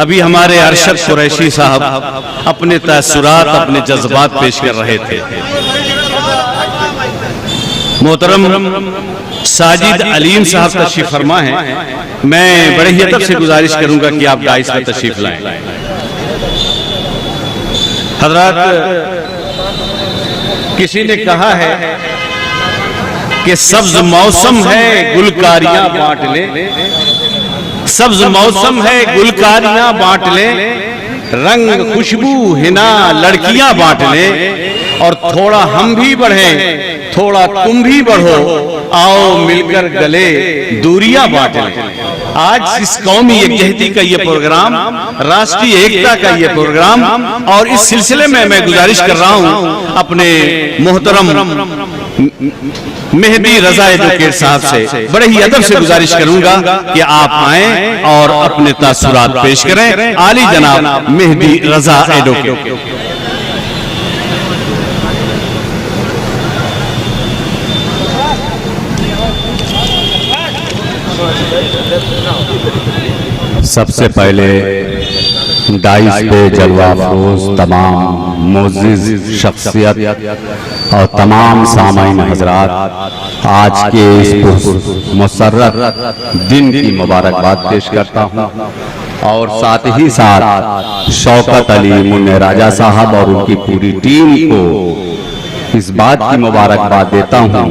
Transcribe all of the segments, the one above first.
अभी हमारे अरशद कुरैशी साहब अपने तअस्सुरात, अपने जज्बात पेश कर रहे थे। मोहतरम साजिद अलीम साहब तशरीफ फरमा हैं। मैं बड़े ही अदब से गुजारिश करूंगा कि आप डाइस में तशरीफ लाएं। हजरत, किसी ने कहा है कि सब्ज मौसम है गुलकारियां बांट ले, सब्ज मौसम है गुलकारियां बांट ले, रंग खुशबू हिना लड़कियां बांट ले, और थोड़ा हम भी बढ़ें थोड़ा तुम भी बढ़ो, आओ मिलकर गले दूरियां बांट लें। आज इस कौमी यकजहती का ये प्रोग्राम, राष्ट्रीय एकता का ये प्रोग्राम, और इस सिलसिले में मैं गुजारिश कर रहा हूं अपने मोहतरम मेहदी रजा एडवोकेट साहब से, बड़े ही अदब से गुजारिश करूंगा कि आप आएं और अपने तासुरात पेश करें। आली जनाब मेहदी रजा एडवोकेट। सबसे पहले डाइस पे जलवा अफरोज तमाम मोअज़्ज़िज़ शख्सियत और तमाम सामाईन हजरात, आज के इस मुसर्रत दिन की मुबारकबाद पेश करता हूँ, और साथ ही साथ शौकत अली मुन्ने राजा साहब और उनकी पूरी टीम को इस बात की मुबारकबाद देता हूँ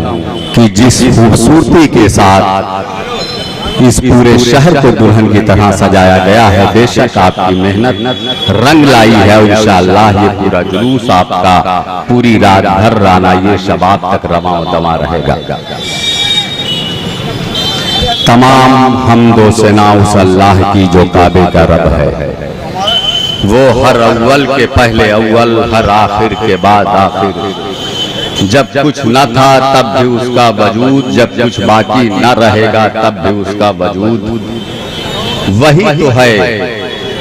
कि जिस खूबसूरती के साथ इस पूरे शहर को दुल्हन की तरह सजाया गया है, बेशक आपकी मेहनत रंग लाई है। इंशाअल्लाह ये पूरा जुलूस आपका पूरी रात भर राना ये शबाब तक रमा दमा रहेगा। तमाम हमदो सना उस अल्लाह की जो काबे का रब है, वो हर अव्वल के पहले अव्वल, हर आखिर के बाद आखिर। जब कुछ न था तब भी उसका वजूद, जब कुछ बाकी न रहेगा तब भी उसका वजूद। वही तो है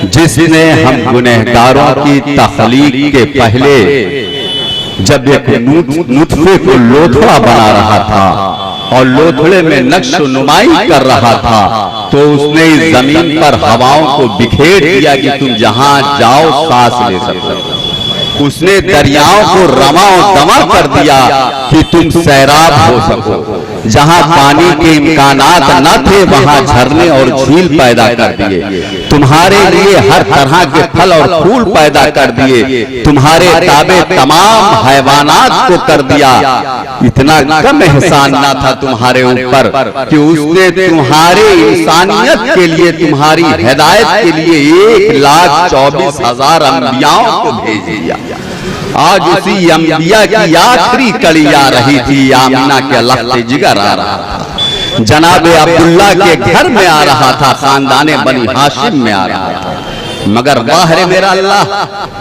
जिसने हम गुनहगारों की तख्लीक के पहले जब एक नुत्फे को लोथड़ा बना रहा था और लोथड़े में नक्श नुमाई कर रहा था, तो उसने इस जमीन पर हवाओं को बिखेर दिया कि तुम जहां जाओ सांस ले सको। उसने दरियाओं को रमा और दमा कर दिया कि तुम सैराब हो सको। जहां पानी के इम्कानात न थे वहां झरने और झील पैदा कर दिए। तुम्हारे लिए हर तरह के फल और फूल पैदा कर दिए। तुम्हारे ताबे तमाम हैवानात को कर दिया। इतना कम एहसान न था तुम्हारे ऊपर कि उसने तुम्हारे इंसानियत के लिए, तुम्हारी हिदायत के लिए 1,24,000 अंबियाओं को भेज दिया। आज उसी अंबिया की आखिरी कड़ी आ रही थी। आमिना के लख्त जिगर आ रहा था, जनाबे अब्दुल्ला के घर में आ रहा था, खानदाने बनी हाशिम में आ रहा था। मगर वाह रे मेरा अल्लाह,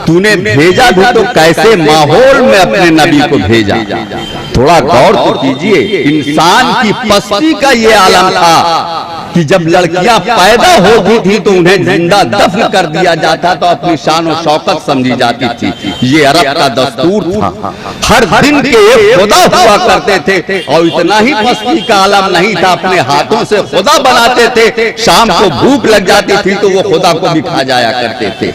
तूने भेजा भी तो कैसे माहौल में अपने नबी को भेजा। थोड़ा गौर तो कीजिए, इंसान की पस्ती का ये आलम था कि जब लड़कियां पैदा होती थी तो उन्हें जिंदा दफन कर दिया जाता तो अपनी शान और शौकत समझी जाती थी। ये अरब का दस्तूर था। हर दिन के एक खुदा हुआ करते थे, और इतना ही पस्ती का आलम नहीं था, अपने हाथों से खुदा बनाते थे। शाम को भूख लग जाती थी तो वो खुदा को भी खा जाया करते थे।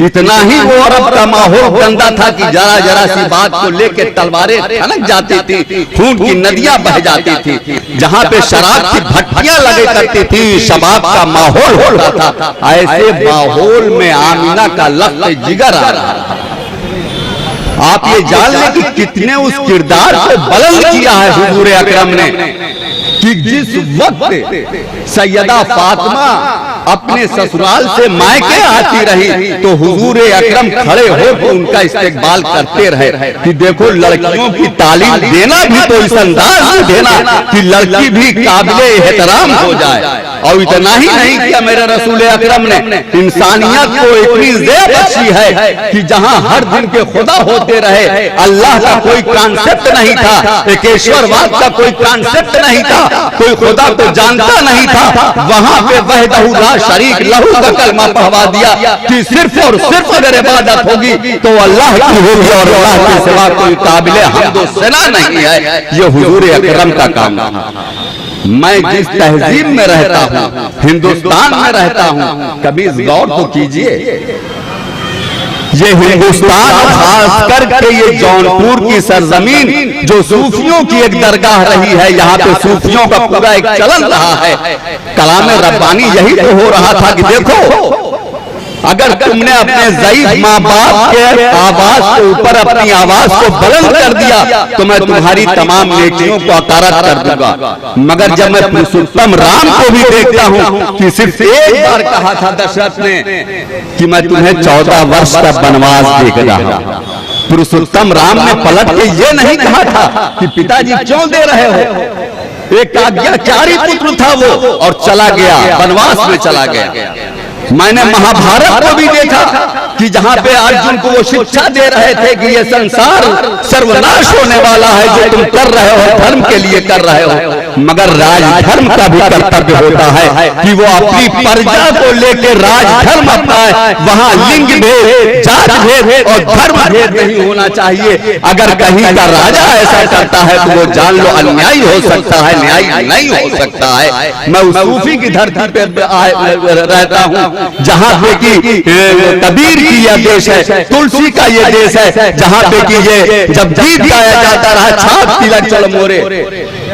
इतना ही वो अरब का माहौल गंदा था कि जरा जरा सी बात को लेकर तलवारें ठनक जाती थी, खून की नदियां बह जाती थी। जहां पे शराब की भट्टियां लगे करती थी, शबाब का माहौल होता था। ऐसे माहौल में आमिना का लख्त जिगर आ रहा था। आप ये जान लें कि कितने उस किरदार को बुलंद किया है हुजूर अकरम ने, कि जिस वक्त सैयदा फातिमा अपने ससुराल से मायके आती रही तो हुजूर अकरम खड़े होकर उनका इस्तेकबाल करते रहे कि देखो लड़कियों की तालीम देना भी तो इस अंदाज में देना कि लड़की भी काबिले एहतराम हो जाए। और इतना ही नहीं किया मेरे रसूल अकरम ने, इंसानियत को इतनी ज़ेब बख्शी है कि जहां हर दिन के खुदा होते रहे, अल्लाह का कोई कॉन्सेप्ट नहीं था, एकेश्वरवाद का कोई कॉन्सेप्ट नहीं था, कोई खुदा को जानता नहीं था, वहां पे वहदहू ला शरीक लहू का कलमा पढ़वा दिया कि सिर्फ और सिर्फ अगर इबादत होगी तो अल्लाह की होगी और अल्लाह के सिवा कोई काबिले हम्द व सना नहीं है। ये हुजूर अकरम का काम था। मैं जिस तहजीब में रहता हूँ, हिंदुस्तान में रहता हूँ, कभी गौर तो कीजिए। ये हिंदुस्तान, खास करके ये जौनपुर की सरजमीन जो सूफियों की एक दरगाह रही है, यहाँ पे सूफियों का पूरा एक चलन रहा है। कलाम रब्बानी यही तो हो रहा था कि देखो, अगर तुमने अपने ज़ईफ माँ बाप के आवाज के ऊपर अपनी आवाज को बुलंद कर दिया तो मैं तुम्हारी तमाम नेकियों को अकारत कर दूंगा। मगर जब मैं पुरुषोत्तम राम को भी देखता हूँ कि सिर्फ एक बार कहा था दशरथ ने कि मैं तुम्हें 14 वर्ष का वनवास देख रहा हूँ, पुरुषोत्तम राम ने पलट के ये नहीं कहा था कि पिताजी क्यों दे रहे हो। एक आज्ञाकारी पुत्र था वो और चला गया, वनवास में चला गया। मैंने महाभारत को भी देखा कि जहां पे अर्जुन को वो शिक्षा दे रहे थे कि ये संसार सर्वनाश होने वाला है, जो तुम कर रहे हो धर्म के लिए कर रहे हो। मगर राजधर्म का भी कर्तव्य होता है कि वो अपनी प्रजा को लेकर राजधर्म अपनाए। वहां लिंग भेद, जात भेद और धर्म भेद नहीं होना चाहिए। अगर कहीं का राजा ऐसा करता है तो वो जान लो अन्यायी हो सकता है, न्याय नहीं हो सकता है। मैं उस सूफी की धरती पे रहता हूँ जहाँ पे कि कबीर की यह देश है, तुलसी का ये देश है, जहाँ पे कि ये जब गीत गाया जाता रहा, छाप तिलक चल मोरे,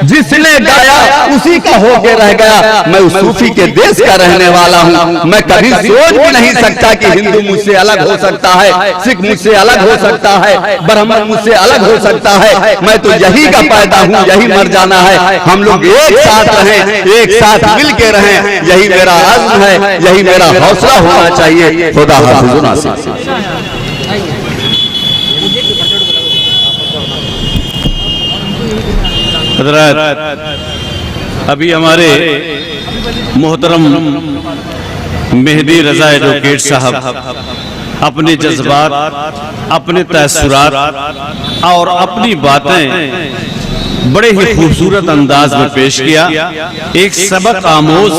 जिसने गाया उसी का होके रह गया। मैं उस सूफी के देश का रहने वाला हूँ। मैं कभी सोच भी नहीं सकता कि हिंदू मुझसे अलग हो सकता है, सिख मुझसे अलग हो सकता है, ब्राह्मण मुझसे अलग हो सकता है। मैं तो यही का पैदा हूँ, यही मर जाना है। हम लोग एक साथ रहें, एक साथ मिल के रहें, यही मेरा आज़्म है, यही मेरा हौसला होना चाहिए। खुदा हाफ़िज़ नासिर। हज़रत अभी हमारे मोहतरम मेहदी रजा एडवोकेट साहब अपने जज्बात, अपने तअस्सुरात और अपनी बातें बड़े ही खूबसूरत अंदाज में पेश किया। एक सबक आमोज